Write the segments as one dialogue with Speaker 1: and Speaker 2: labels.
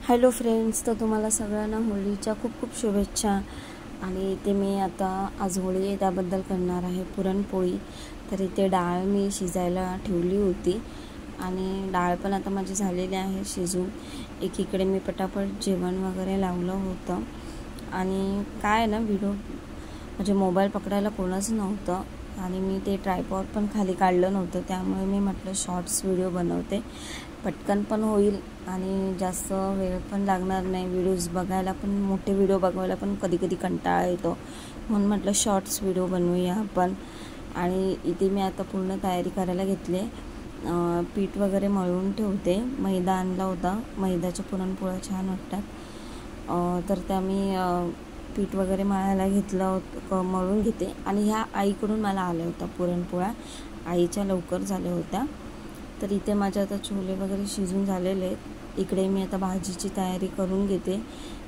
Speaker 1: Hello friends, तर तुम्हाला सगळ्यांना होळीच्या खूप खूप शुभेच्छा. आणि इथे मी आता आज होळी आहे त्याबद्दल करणार आहे पुरणपोळी. तर इथे डाळ मी शिजायला ठेवली होती आणि डाळ पण आता माझी झालेली आहे शिजून. एकीकडे मी पटापट जेवण वगैरे लावलं होतं आणि काय ना व्हिडिओ म्हणजे मोबाईल पकडायला कोणच नव्हतं आणि मी ते ट्रायपॉड पण खाली काढलं नव्हतं, त्यामुळे मी म्हटलं शॉर्ट्स व्हिडिओ बनवते, पटकन पण होईल आणि जास्त वेळ पण लागणार नाही. व्हिडिओज बघायला पण, मोठे व्हिडिओ बघायला पण कधी कधी कंटाळा येतो, म्हणून म्हटलं शॉर्ट्स व्हिडिओ बनवूया आपण. आणि इथे मी आता पूर्ण तयारी करायला घेतली. पीठ वगैरे मळून ठेवते. मैदा आणला होता, मैद्याच्या पुरणपोळ्या छान वाटतात. तर त्या मी पीठ वगैरे मळायला घेतलं होतं, मळून घेते. आणि ह्या आईकडून मला आल्या होत्या पुरणपोळ्या, आईच्या लवकर झाल्या होत्या. तर इथे माझे आता छोले वगैरे शिजून झालेले आहेत. इकडे मी आता भाजीची तयारी करून घेते.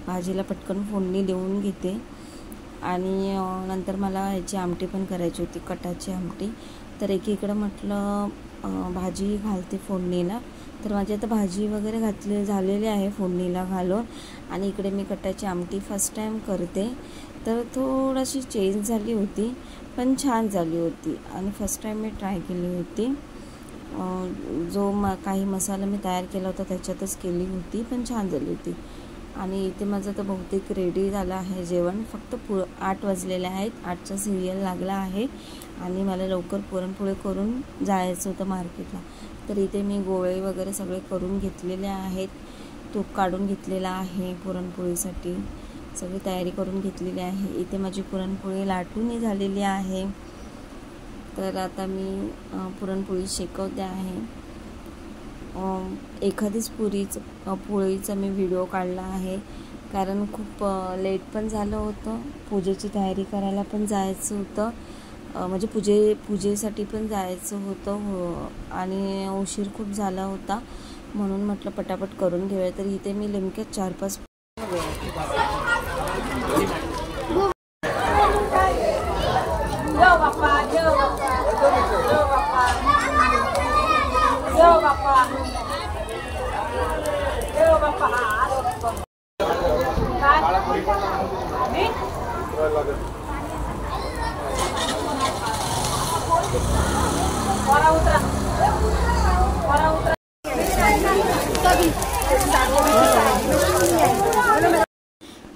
Speaker 1: भाजीला पटकन फोडणी देऊन घेते आणि नंतर मला ह्याची आमटी पण करायची होती, कटाची आमटी. तर एकीकडं म्हटलं भाजी घालते फोडणीला. तर माझी आता भाजी वगैरे झालेली आहे फोडणीला घालून. आणि इकडे मी कटाची आमटी फर्स्ट टाईम करते, तर थोडीशी चेंज झाली होती पण छान झाली होती आणि फर्स्ट टाईम मी ट्राय केली होती. जो काही मसाला मी तयार केला होता त्याच्यातच केली होती, पण छान झाली होती. आणि इथे माझं तर बहुतेक रेडी झालं आहे जेवण. फक्त 8 वाजलेले आहेत, 8चा सिरियल लागला आहे आणि मला लवकर पुरणपोळी करून जायचं होतं मार्केटला. तर इथे मी गोळे वगैरे सगळे करून घेतलेले आहेत, तूप काढून घेतलेला आहे पुरणपोळीसाठी, सगळी तयारी करून घेतलेली आहे. इथे माझी पुरणपोळी लाटूनही झालेली आहे. तर आता मी पुरणपोळी शेकवते आहे. एखादीच पोळीचा मी व्हिडिओ काढला आहे, कारण खूप लेट पण झालं होतं. पूजेची तयारी करायला पण जायचं होतं, म्हणजे पूजेसाठी पण जायचं होतं आणि उशीर खूप झाला होता, म्हणून म्हटलं पटापट करून घेऊया. तर इथे मी नेमक्या 4-5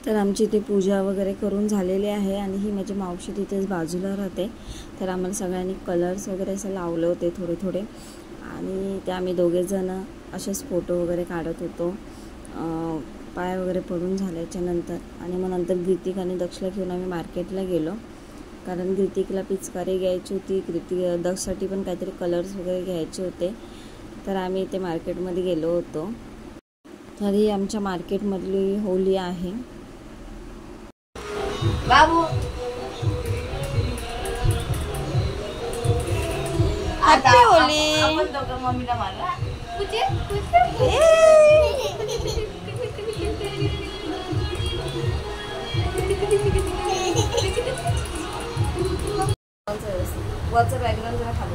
Speaker 1: तर आमची इथे पूजा वगैरे करून झालेली आहे आणि ही माझी मावशी तिथेच बाजूला राहते. तर आम्हाला सगळ्यांनी कलर्स वगैरे असं लावले होते थोडे थोडे आणि ते आम्ही दोघेजणं असेच फोटो वगैरे काढत होतो. पाय वगैरे पडून झाल्याच्या नंतर आणि मग नंतर गीतिक आणि दक्षला घेऊन आम्ही मार्केटला गेलो, कारण गीतिकला पिचकारी घ्यायची होती, दक्षसाठी पण काहीतरी कलर्स वगैरे घ्यायचे होते. तर आम्ही इथे मार्केटमध्ये गेलो होतो. तर ही आमच्या मार्केटमधली होळी आहे.
Speaker 2: बाबू
Speaker 1: हॅपी होली.
Speaker 2: आपण दोघं मम्मीला मारला वरचं बॅकग्राऊंड जरा खाली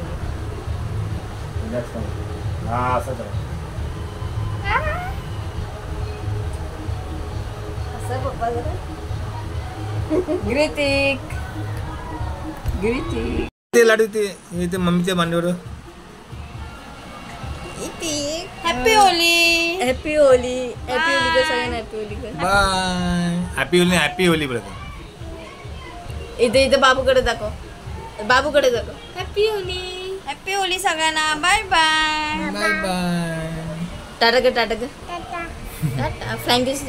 Speaker 2: असं पप्पा जरा ग्रीतिक
Speaker 3: ते लाडू ते मम्मीच्या मांडीवर.
Speaker 1: Happy Holi. Happy Holi. Happy Holi कर सगळ्यांना. हॅपी होली कर.
Speaker 3: बाय. Happy Holi brother.
Speaker 1: इथे बाबूकडे दाखव, बाबूकडे दाखव. हॅपी होली. हॅपी होली सगळ्यांना. Bye bye.
Speaker 3: Bye bye.
Speaker 1: Tata कर, टाटा कर. टाटा. फ्रँकीस